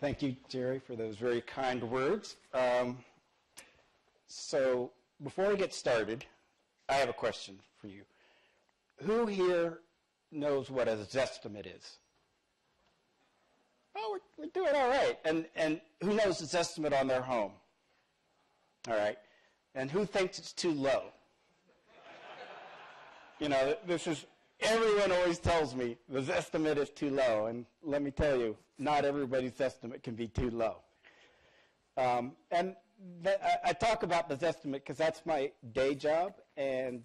Thank you, Jerry, for those very kind words. So before we get started, I have a question for you. Who here knows what a Zestimate is? Oh, we're doing all right. And who knows the Zestimate on their home? All right. And who thinks it's too low? You know, this is, everyone always tells me the Zestimate is too low. And let me tell you, not everybody's estimate can be too low. I talk about the Zestimate because that's my day job. And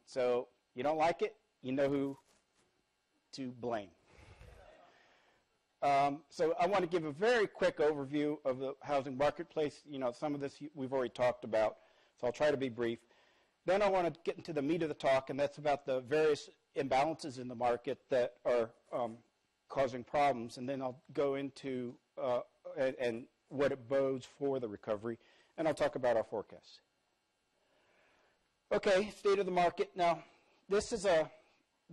so you don't like it, you know who to blame. So I want to give a very quick overview of the housing marketplace. You know, some of this we've already talked about, so I'll try to be brief. Then I want to get into the meat of the talk, and that's about the various imbalances in the market that are causing problems. And then I'll go into and what it bodes for the recovery, and I'll talk about our forecasts. Okay, state of the market. Now, this is a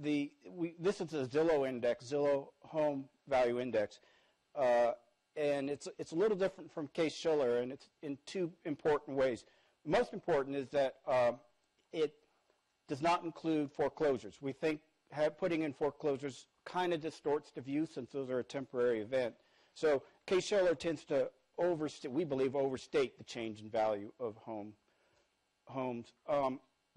Zillow index, Zillow Home Value Index, and it's a little different from Case-Shiller, and it's in two important ways. The most important is that it does not include foreclosures. We think putting in foreclosures kind of distorts the view since those are a temporary event. So Case-Shiller tends to we believe, overstate the change in value of homes.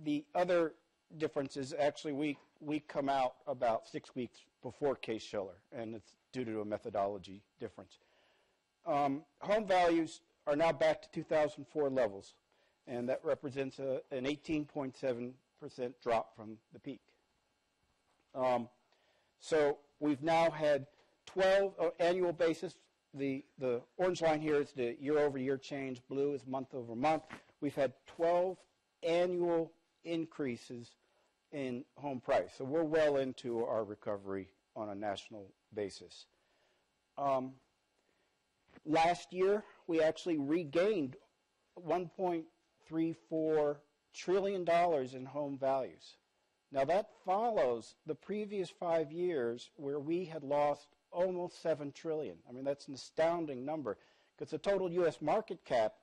The other difference is actually we come out about 6 weeks before Case-Shiller, and it's due to a methodology difference. Home values are now back to 2004 levels, and that represents an 18.7% drop from the peak. So we've now had 12 annual basis. The orange line here is the year-over-year change. Blue is month-over-month. We've had 12 annual increases in home price. So we're well into our recovery on a national basis. Last year, we actually regained $1.34 trillion in home values. Now that follows the previous 5 years where we had lost almost $7 trillion. I mean, that's an astounding number because the total U.S. market cap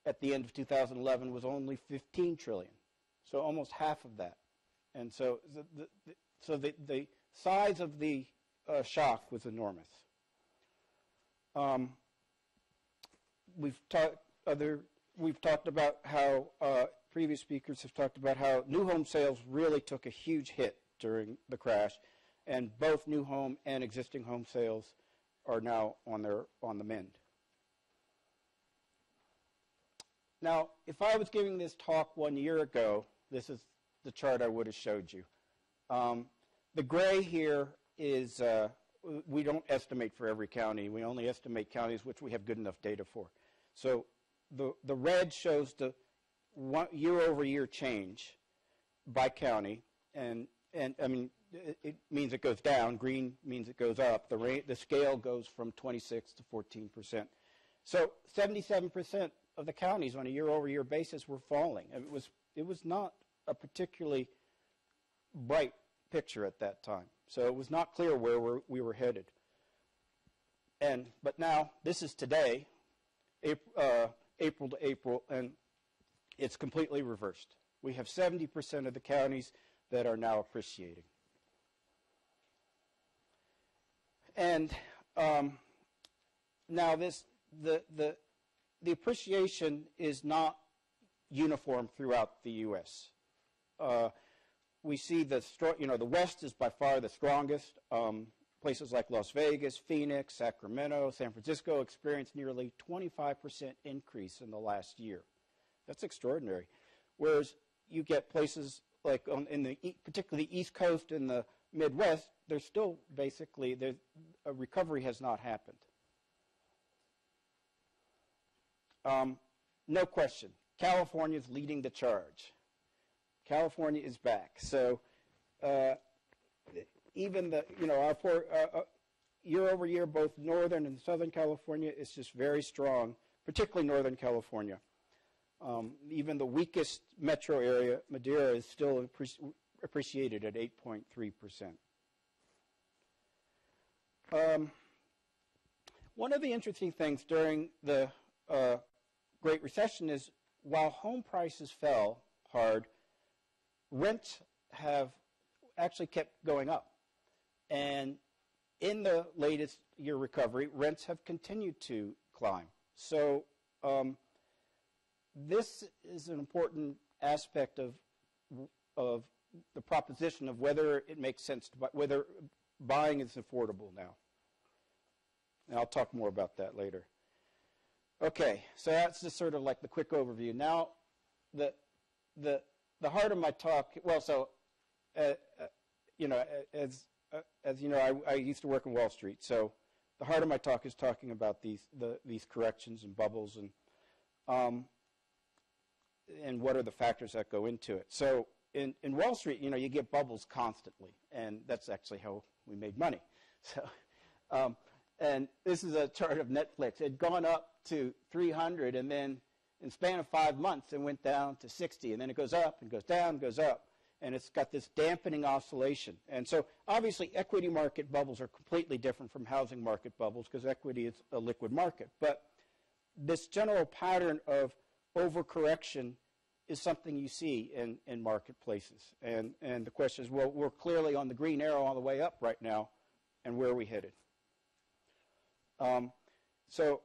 at the end of 2011 was only $15 trillion. So almost half of that. And so the size of the shock was enormous. We've talked about how previous speakers have talked about how new home sales really took a huge hit during the crash, and both new home and existing home sales are now on the mend. Now, if I was giving this talk 1 year ago, this is the chart I would have showed you. The gray here is, we don't estimate for every county. We only estimate counties which we have good enough data for. So the red shows the year-over-year change by county, and I mean, it means it goes down. Green means it goes up. The scale goes from 26 to 14%. So 77% of the counties on a year-over-year basis were falling. It was not a particularly bright picture at that time. So it was not clear where we were headed. But now, this is today, April to April, and it's completely reversed. We have 70% of the counties that are now appreciating. And now the appreciation is not uniform throughout the U.S. We see the West is by far the strongest. Places like Las Vegas, Phoenix, Sacramento, San Francisco experienced nearly 25% increase in the last year. That's extraordinary. Whereas you get places like particularly the East Coast and the Midwest, there's still basically a recovery has not happened. No question, California is leading the charge. California is back. So even our year over year, both Northern and Southern California is just very strong, particularly Northern California. Even the weakest metro area, Madera, is still appreciated at 8.3%. One of the interesting things during the Great Recession is while home prices fell hard, rents have actually kept going up. And in the latest year recovery, rents have continued to climb. So this is an important aspect of the proposition of whether it makes sense to buy, whether buying is affordable now. And I'll talk more about that later. Okay, so that's just sort of like the quick overview. Now, the heart of my talk. Well, so you know, as you know, I used to work in Wall Street, so the heart of my talk is talking about these corrections and bubbles and what are the factors that go into it. So in Wall Street, you know, you get bubbles constantly, and that's actually how we made money. So and this is a chart of Netflix. It had gone up to 300, and then in the span of 5 months, it went down to 60, and then it goes up and goes down, goes up, and it's got this dampening oscillation. And so obviously equity market bubbles are completely different from housing market bubbles because equity is a liquid market. But this general pattern of overcorrection is something you see in marketplaces. And the question is, well, we're clearly on the green arrow on the way up right now, and where are we headed? So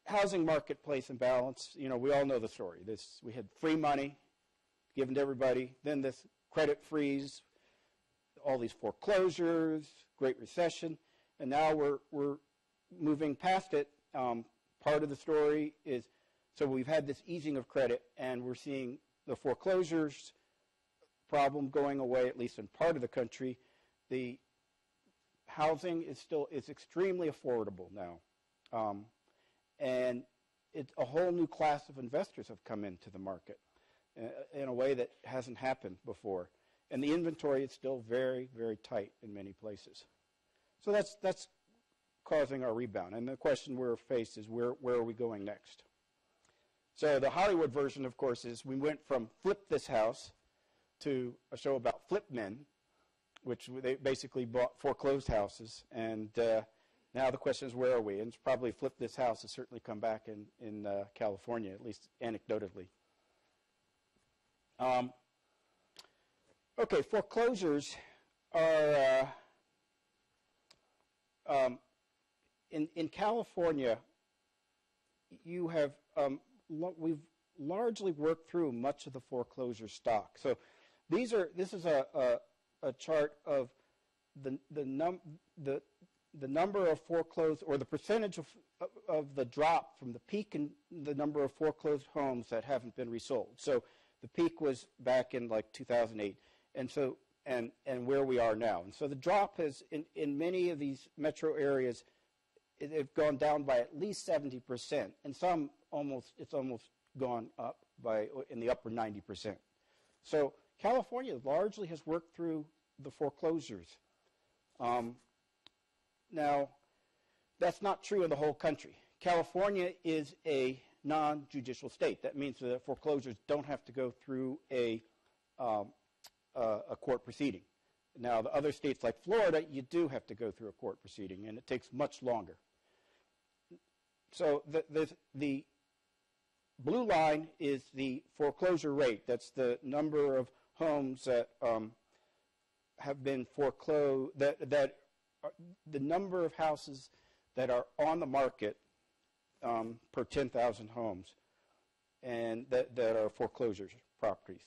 housing marketplace imbalance, you know, we all know the story. We had free money given to everybody, then this credit freeze, all these foreclosures, Great Recession, and now we're moving past it. Part of the story is, so we've had this easing of credit, and we're seeing the foreclosures problem going away, at least in part of the country. The housing is extremely affordable now, and a whole new class of investors have come into the market in a way that hasn't happened before, and the inventory is still very, very tight in many places. So that's causing our rebound, and the question we're faced is where are we going next? So the Hollywood version, of course, is we went from Flip This House to a show about flip men, which they basically bought foreclosed houses. And now the question is, where are we? And it's probably Flip This House has certainly come back in California, at least anecdotally. Okay, foreclosures are, in California, you have, we've largely worked through much of the foreclosure stock. So this is a chart of the number of foreclosed, or the percentage of the drop from the peak in the number of foreclosed homes that haven't been resold. So the peak was back in like 2008, and so and where we are now. And so the drop has in many of these metro areas, it's gone down by at least 70%, and some it's almost gone up by in the upper 90%. So California largely has worked through the foreclosures. Now, that's not true in the whole country. California is a non-judicial state. That means that foreclosures don't have to go through a court proceeding. Now, the other states like Florida, you do have to go through a court proceeding, and it takes much longer. So the blue line is the foreclosure rate. That's the number of homes that have been foreclosed, the number of houses that are on the market per 10,000 homes, and that are foreclosure properties.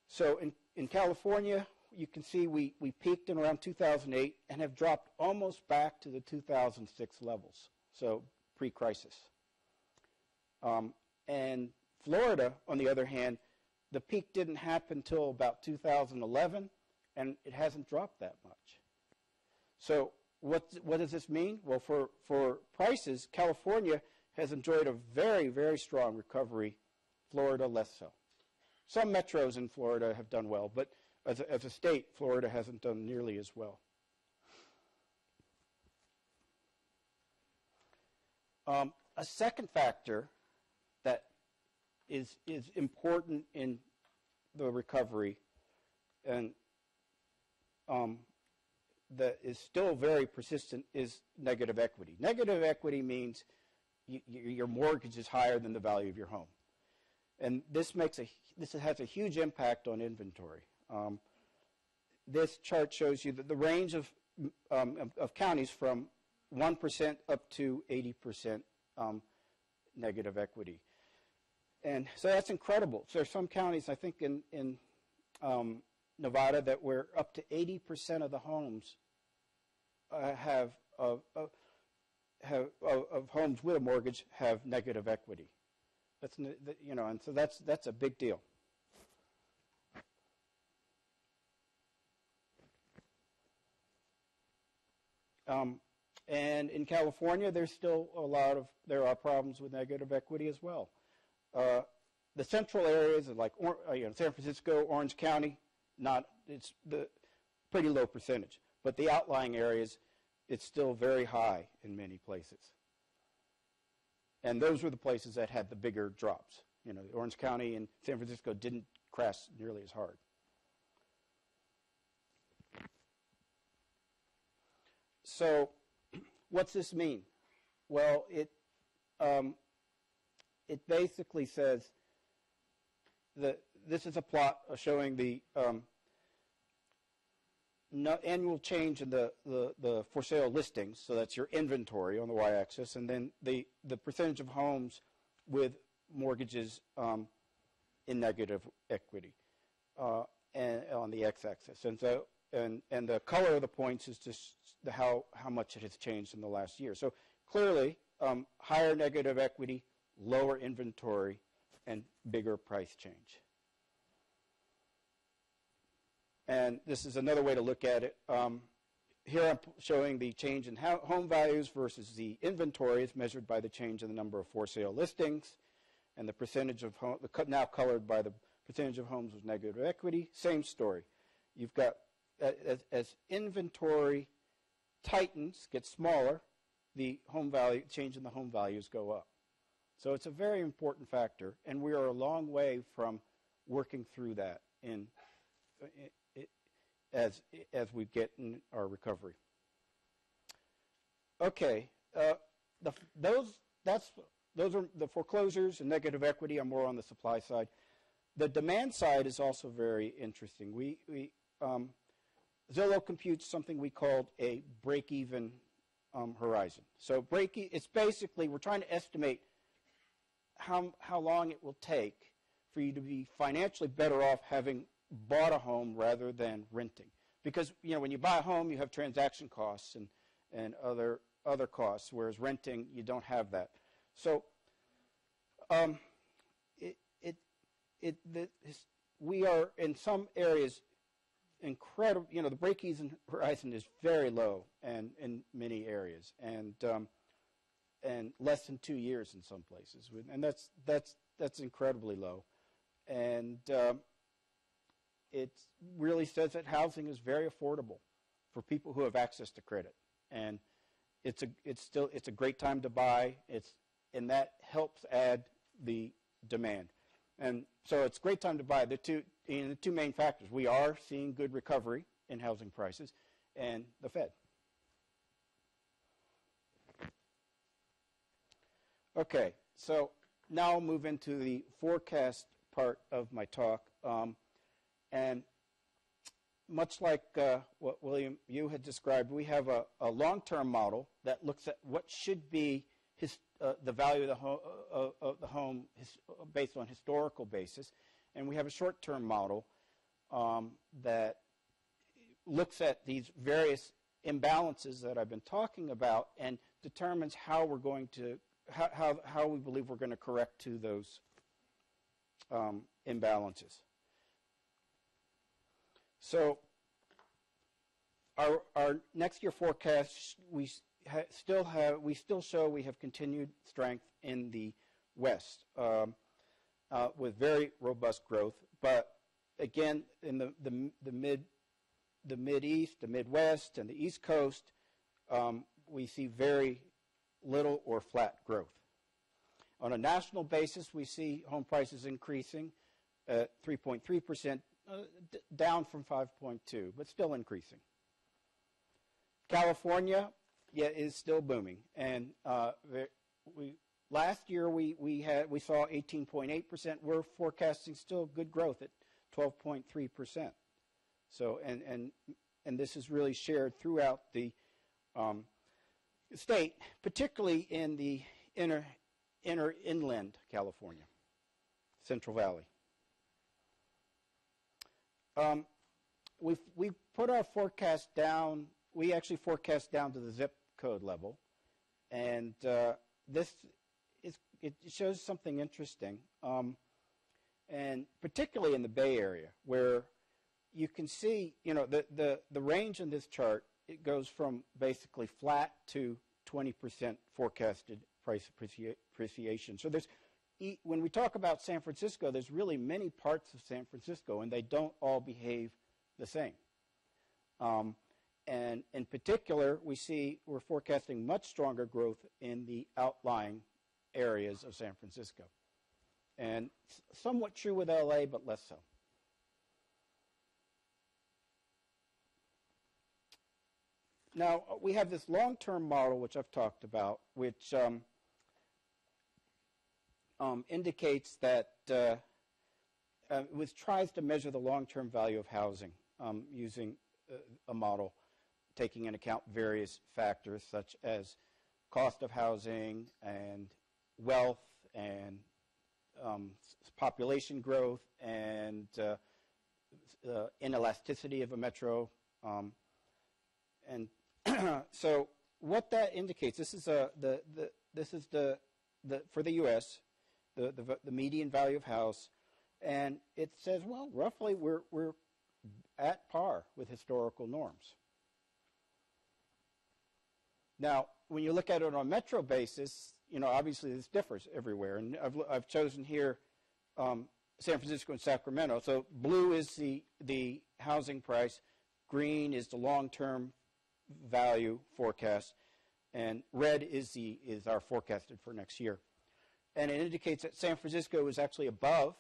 So in California, you can see we peaked in around 2008 and have dropped almost back to the 2006 levels, so pre-crisis. And Florida, on the other hand, the peak didn't happen until about 2011, and it hasn't dropped that much. So what does this mean? Well, for prices, California has enjoyed a very, very strong recovery. Florida, less so. Some metros in Florida have done well, but as a state, Florida hasn't done nearly as well. A second factor that is important in the recovery and that is still very persistent is negative equity. Negative equity means your mortgage is higher than the value of your home. And this has a huge impact on inventory. This chart shows you the range of counties from 1% up to 80% negative equity. And so that's incredible. So there's some counties, I think in Nevada, that where up to 80% of the homes of homes with a mortgage have negative equity. That's, you know, and so that's a big deal. And in California, there are problems with negative equity as well. The central areas like San Francisco, Orange County, it's the pretty low percentage. But the outlying areas, it's still very high in many places. And those were the places that had the bigger drops. You know, Orange County and San Francisco didn't crash nearly as hard. So what's this mean? Well, it basically says that this is a plot showing the annual change in the for sale listings, so that's your inventory on the y-axis, and then the percentage of homes with mortgages in negative equity and on the x-axis. And so and the color of the points is just how much it has changed in the last year. So clearly, higher negative equity, lower inventory, and bigger price change. And this is another way to look at it. Here I'm showing the change in home values versus the inventory is measured by the change in the number of for sale listings, and the percentage of now colored by the percentage of homes with negative equity. Same story. You've got as inventory tightens, gets smaller, the home value change in the home values go up. So it's a very important factor, and we are a long way from working through that as we get in our recovery. Okay, those are the foreclosures and negative equity. I'm more on the supply side. The demand side is also very interesting. Zillow computes something we called a break-even horizon. So it's basically we're trying to estimate how long it will take for you to be financially better off having bought a home rather than renting. Because when you buy a home, you have transaction costs and other costs, whereas renting, you don't have that. So we are in some areas incredible. The break-even horizon is very low, and in many areas, and less than 2 years in some places, and that's incredibly low, and it really says that housing is very affordable for people who have access to credit, and it's a great time to buy. And that helps add the demand. And so it's a great time to buy. The two main factors: we are seeing good recovery in housing prices, and the Fed. Okay, so now I'll move into the forecast part of my talk. And much like what William, you had described, we have a long-term model that looks at what should be the value of the home based on historical basis. And we have a short-term model that looks at these various imbalances that I've been talking about and determines how we're going to, how we believe we're going to correct to those imbalances. So our next year forecast, we still show we have continued strength in the West with very robust growth. But again, in the Mid-East, the Midwest, and the East Coast, we see very little or flat growth. On a national basis, we see home prices increasing at 3.3%, down from 5.2%, but still increasing. California, yeah, is still booming, and last year we saw 18.8%. We're forecasting still good growth at 12.3%. So and this is really shared throughout the state, particularly in the inner inland California, Central Valley. We put our forecast down. We actually forecast down to the zip code level, and it shows something interesting, and particularly in the Bay Area, where you can see, the range in this chart. It goes from basically flat to 20% forecasted price appreciation. So when we talk about San Francisco, there's really many parts of San Francisco, and they don't all behave the same. And in particular, we're forecasting much stronger growth in the outlying areas of San Francisco. And somewhat true with LA, but less so. Now, we have this long-term model, which I've talked about, which indicates that, which tries to measure the long-term value of housing using a model taking into account various factors such as cost of housing and wealth and population growth and inelasticity of a metro. And so what that indicates, this is the for the U.S. the median value of house, and it says, well, roughly we're at par with historical norms. Now, when you look at it on a metro basis, obviously this differs everywhere, and I've chosen here San Francisco and Sacramento. So blue is the housing price, green is the long-term value forecast, and red is our forecasted for next year. And it indicates that San Francisco is actually above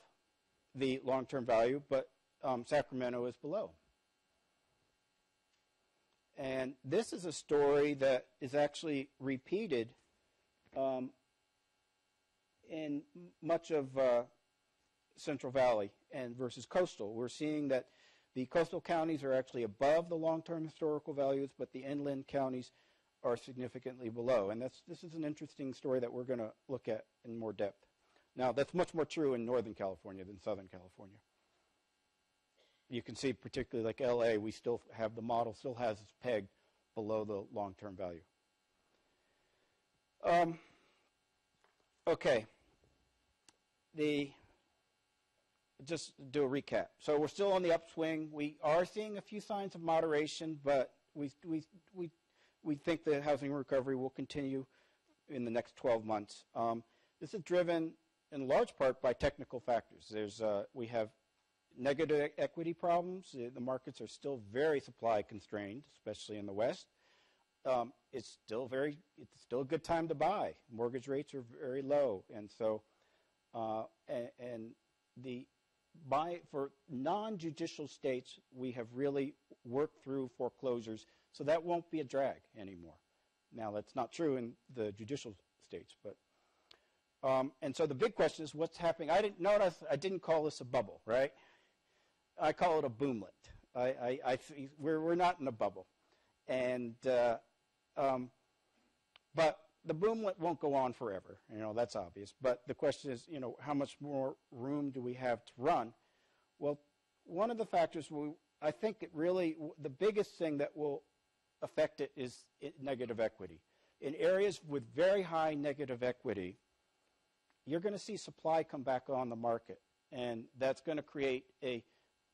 the long-term value, but Sacramento is below. And this is a story that is actually repeated in much of Central Valley and versus coastal. We're seeing that the coastal counties are actually above the long-term historical values, but the inland counties are significantly below. And this is an interesting story that we're going to look at in more depth. Now, that's much more true in Northern California than Southern California. You can see, particularly like LA, we still have the model still has its peg below the long-term value. Okay. Just do a recap. So we're still on the upswing. We are seeing a few signs of moderation, but we think the housing recovery will continue in the next 12 months. This is driven in large part by technical factors. We have negative equity problems. The markets are still very supply constrained, especially in the West. It's still a good time to buy. Mortgage rates are very low, and so for non-judicial states, we have really worked through foreclosures, so that won't be a drag anymore. Now, that's not true in the judicial states, but and so the big question is what's happening. I didn't call this a bubble, right? I call it a boomlet. We're not in a bubble, and but the boomlet won't go on forever. That's obvious. But the question is, how much more room do we have to run? Well, one of the factors I think the biggest thing that will affect it is negative equity. In areas with very high negative equity, you're going to see supply come back on the market, and that's going to create a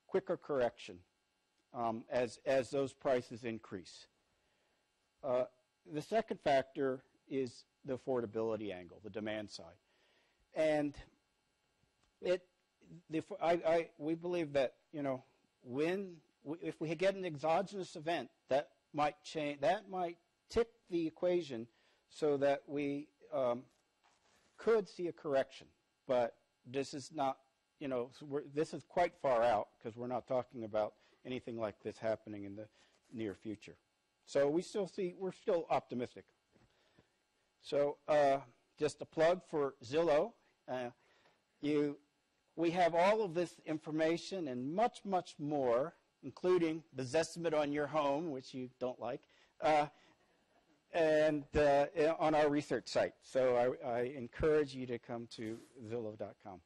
quicker correction as those prices increase. The second factor is the affordability angle, the demand side, and we believe that if we get an exogenous event that might tip the equation so that we could see a correction, but this is not. This is quite far out because we're not talking about anything like this happening in the near future. So we're still optimistic. So just a plug for Zillow. We have all of this information and much, much more, including the Zestimate on your home, which you don't like, and on our research site. So I encourage you to come to Zillow.com.